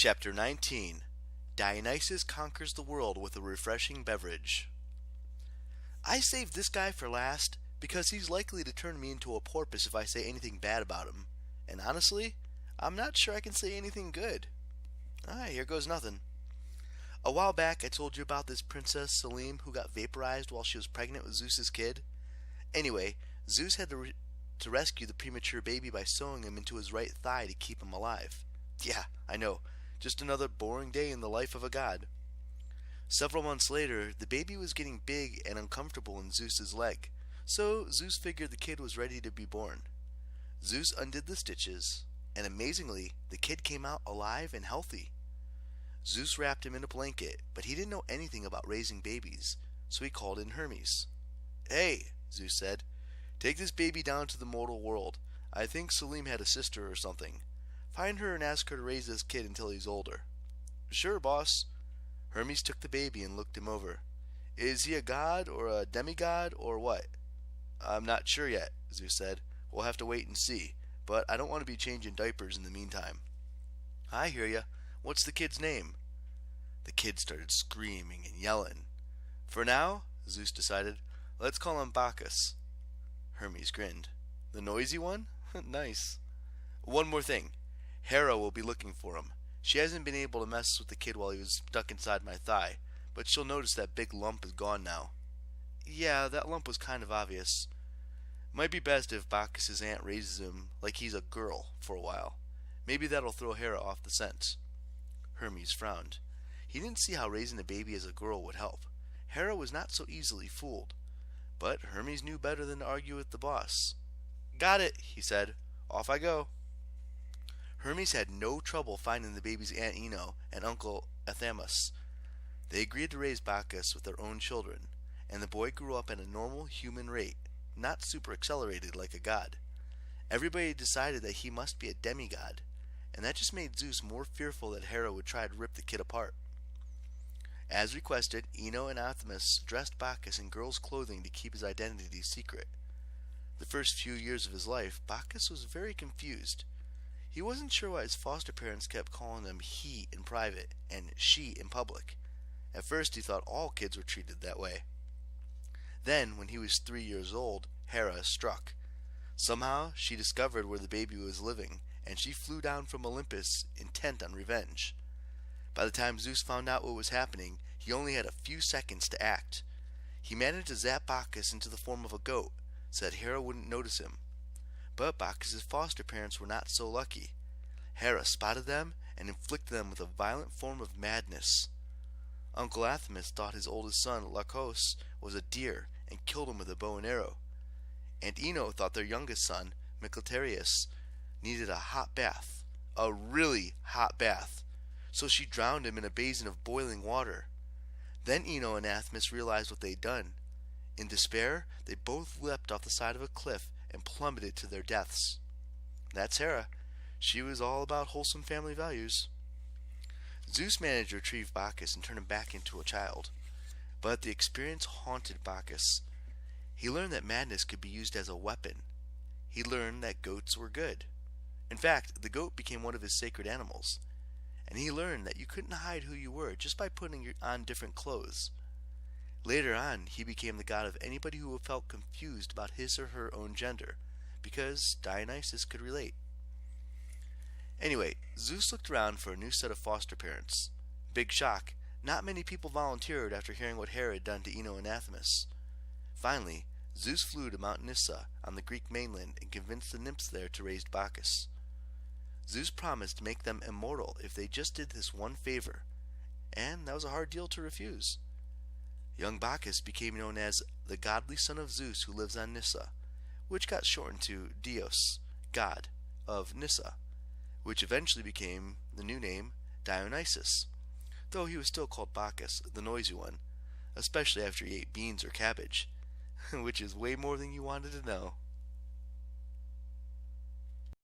Chapter 19 Dionysus conquers the world with a refreshing beverage. I saved this guy for last because he's likely to turn me into a porpoise if I say anything bad about him. And honestly, I'm not sure I can say anything good. Here goes nothing. A while back I told you about this princess Selim who got vaporized while she was pregnant with Zeus's kid. Anyway, Zeus had to rescue the premature baby by sewing him into his right thigh to keep him alive. Yeah, I know. Just another boring day in the life of a god. Several months later, the baby was getting big and uncomfortable in Zeus's leg, so Zeus figured the kid was ready to be born. Zeus undid the stitches, and amazingly, the kid came out alive and healthy. Zeus wrapped him in a blanket, but he didn't know anything about raising babies, so he called in Hermes. "Hey," Zeus said, "take this baby down to the mortal world. I think Selim had a sister or something. Find her and ask her to raise this kid until he's older." "Sure, boss." Hermes took the baby and looked him over. "Is he a god or a demigod or what?" "I'm not sure yet," Zeus said. "We'll have to wait and see, but I don't want to be changing diapers in the meantime." "I hear ya. What's the kid's name?" The kid started screaming and yelling. "For now," Zeus decided, "let's call him Bacchus." Hermes grinned. "The noisy one? Nice. One more thing. Hera will be looking for him. She hasn't been able to mess with the kid while he was stuck inside my thigh, but she'll notice that big lump is gone now." "Yeah, that lump was kind of obvious." "Might be best if Bacchus's aunt raises him like he's a girl for a while. Maybe that'll throw Hera off the scent." Hermes frowned. He didn't see how raising a baby as a girl would help. Hera was not so easily fooled. But Hermes knew better than to argue with the boss. "Got it," he said. "Off I go." Hermes had no trouble finding the baby's Aunt Ino and Uncle Athamas. They agreed to raise Bacchus with their own children, and the boy grew up at a normal human rate, not super accelerated like a god. Everybody decided that he must be a demigod, and that just made Zeus more fearful that Hera would try to rip the kid apart. As requested, Ino and Athamas dressed Bacchus in girls' clothing to keep his identity secret. The first few years of his life, Bacchus was very confused. He wasn't sure why his foster parents kept calling him he in private and she in public. At first he thought all kids were treated that way. Then, when he was 3 years old, Hera struck. Somehow, she discovered where the baby was living, and she flew down from Olympus intent on revenge. By the time Zeus found out what was happening, he only had a few seconds to act. He managed to zap Bacchus into the form of a goat, so that Hera wouldn't notice him. But Bacchus's foster parents were not so lucky. Hera spotted them and inflicted them with a violent form of madness. Uncle Athamas thought his oldest son, Lacos, was a deer and killed him with a bow and arrow. Aunt Ino thought their youngest son, Micletarius, needed a hot bath. A really hot bath. So she drowned him in a basin of boiling water. Then Ino and Athamas realized what they'd done. In despair, they both leapt off the side of a cliff and plummeted to their deaths. That's Hera. She was all about wholesome family values. Zeus managed to retrieve Bacchus and turn him back into a child. But the experience haunted Bacchus. He learned that madness could be used as a weapon. He learned that goats were good. In fact, the goat became one of his sacred animals. And he learned that you couldn't hide who you were just by putting on different clothes. Later on, he became the god of anybody who felt confused about his or her own gender, because Dionysus could relate. Anyway, Zeus looked around for a new set of foster parents. Big shock, not many people volunteered after hearing what Hera had done to Ino and Athamas. Finally, Zeus flew to Mount Nysa on the Greek mainland and convinced the nymphs there to raise Bacchus. Zeus promised to make them immortal if they just did this one favor, and that was a hard deal to refuse. Young Bacchus became known as the godly son of Zeus who lives on Nysa, which got shortened to Dios, god, of Nysa, which eventually became the new name Dionysus, though he was still called Bacchus, the noisy one, especially after he ate beans or cabbage, which is way more than you wanted to know.